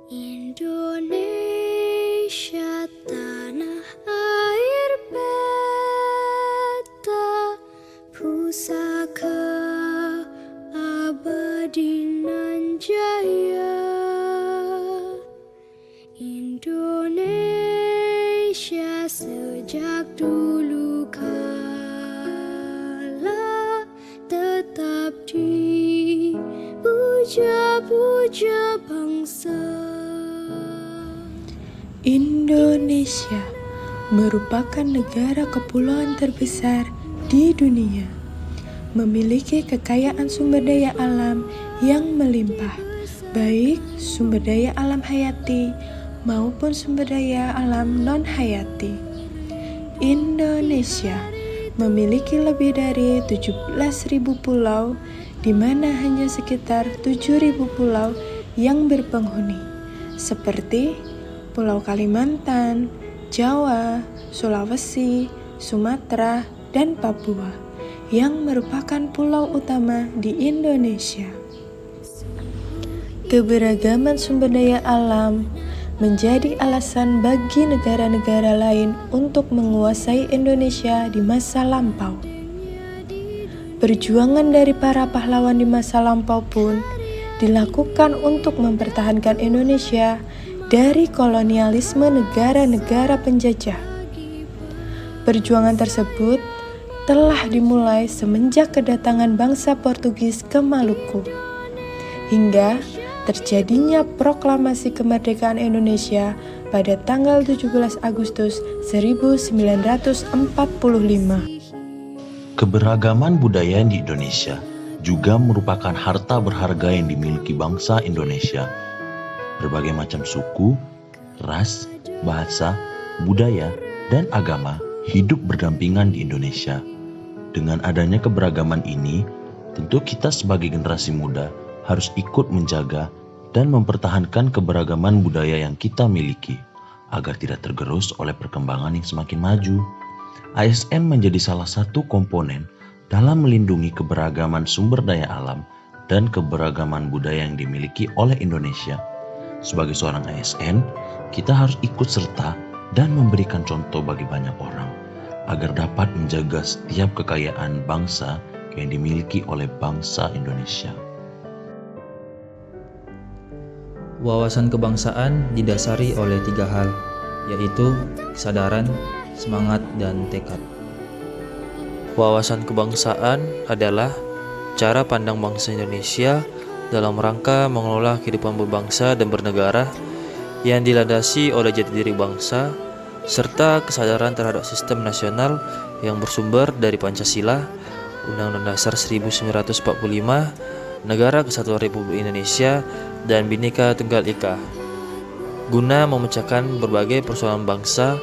Indonesia tanah air beta, pusaka abadi nan jaya. Indonesia sejak dulu kala tetap dipuja-puja bangsa. Indonesia merupakan negara kepulauan terbesar di dunia, memiliki kekayaan sumber daya alam yang melimpah, baik sumber daya alam hayati maupun sumber daya alam non-hayati. Indonesia memiliki lebih dari 17.000 pulau, di mana hanya sekitar 7.000 pulau yang berpenghuni, seperti Pulau Kalimantan, Jawa, Sulawesi, Sumatera, dan Papua, yang merupakan pulau utama di Indonesia. Keberagaman sumber daya alam menjadi alasan bagi negara-negara lain untuk menguasai Indonesia di masa lampau. Perjuangan dari para pahlawan di masa lampau pun dilakukan untuk mempertahankan Indonesia dari kolonialisme negara-negara penjajah. Perjuangan tersebut telah dimulai semenjak kedatangan bangsa Portugis ke Maluku, hingga terjadinya proklamasi kemerdekaan Indonesia pada tanggal 17 Agustus 1945. Keberagaman budaya di Indonesia juga merupakan harta berharga yang dimiliki bangsa Indonesia. Berbagai macam suku, ras, bahasa, budaya, dan agama hidup berdampingan di Indonesia. Dengan adanya keberagaman ini, tentu kita sebagai generasi muda harus ikut menjaga dan mempertahankan keberagaman budaya yang kita miliki, agar tidak tergerus oleh perkembangan yang semakin maju. ASN menjadi salah satu komponen dalam melindungi keberagaman sumber daya alam dan keberagaman budaya yang dimiliki oleh Indonesia. Sebagai seorang ASN, kita harus ikut serta dan memberikan contoh bagi banyak orang, agar dapat menjaga setiap kekayaan bangsa yang dimiliki oleh bangsa Indonesia. Wawasan kebangsaan didasari oleh 3 hal, yaitu kesadaran, semangat, dan tekad. Wawasan kebangsaan adalah cara pandang bangsa Indonesia dalam rangka mengelola kehidupan berbangsa dan bernegara yang dilandasi oleh jati diri bangsa, serta kesadaran terhadap sistem nasional yang bersumber dari Pancasila, Undang-Undang Dasar 1945, Negara Kesatuan Republik Indonesia, dan Bhinneka Tunggal Ika, guna memecahkan berbagai persoalan bangsa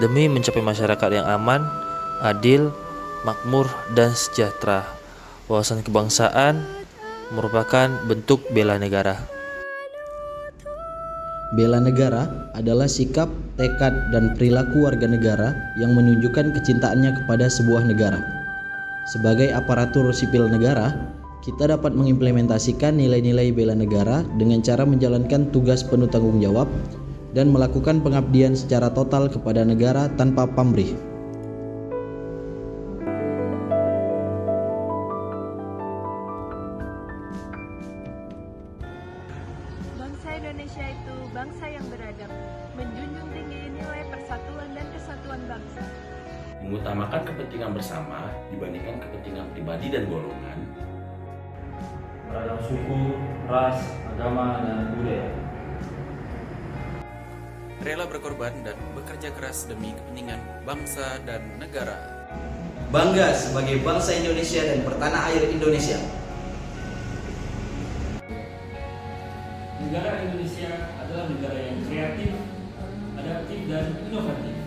demi mencapai masyarakat yang aman, adil, makmur, dan sejahtera. Wawasan kebangsaan merupakan bentuk bela negara. Bela negara adalah sikap, tekad, dan perilaku warga negara yang menunjukkan kecintaannya kepada sebuah negara. Sebagai aparatur sipil negara, kita dapat mengimplementasikan nilai-nilai bela negara dengan cara menjalankan tugas penuh tanggung jawab dan melakukan pengabdian secara total kepada negara tanpa pamrih. Bangsa Indonesia itu bangsa yang beradab, menjunjung tinggi nilai persatuan dan kesatuan bangsa. Mengutamakan kepentingan bersama dibandingkan kepentingan pribadi dan golongan. Beragam suku, ras, agama, dan budaya. Rela berkorban dan bekerja keras demi kepentingan bangsa dan negara. Bangga sebagai bangsa Indonesia dan bertanah air Indonesia. Negara Indonesia adalah negara yang kreatif, adaptif, dan inovatif.